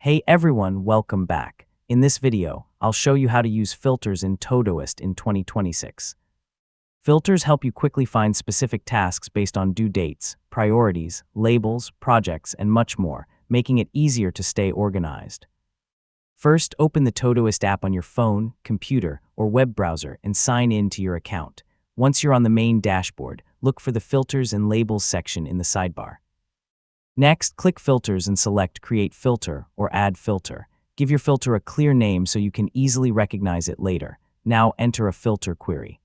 Hey everyone, welcome back. In this video, I'll show you how to use filters in Todoist in 2026. Filters help you quickly find specific tasks based on due dates, priorities, labels, projects, and much more, making it easier to stay organized. First, open the Todoist app on your phone, computer, or web browser and sign in to your account. Once you're on the main dashboard, look for the Filters and Labels section in the sidebar. Next, click Filters and select Create Filter or Add Filter. Give your filter a clear name so you can easily recognize it later. Now enter a filter query.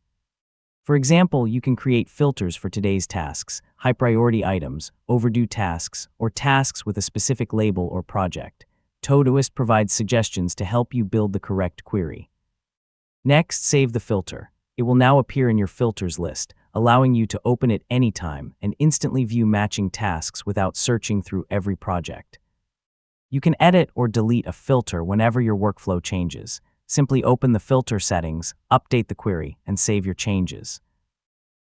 For example, you can create filters for today's tasks, high-priority items, overdue tasks, or tasks with a specific label or project. Todoist provides suggestions to help you build the correct query. Next, save the filter. It will now appear in your filters list, allowing you to open it anytime and instantly view matching tasks without searching through every project. You can edit or delete a filter whenever your workflow changes. Simply open the filter settings, update the query, and save your changes.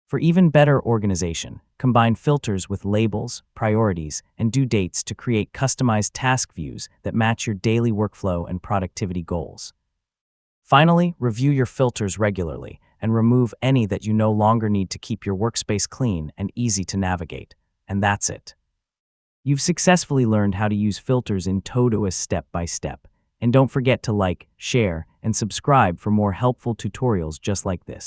For even better organization, combine filters with labels, priorities, and due dates to create customized task views that match your daily workflow and productivity goals. Finally, review your filters regularly and remove any that you no longer need to keep your workspace clean and easy to navigate. And that's it. You've successfully learned how to use filters in Todoist step by step. And don't forget to like, share, and subscribe for more helpful tutorials just like this.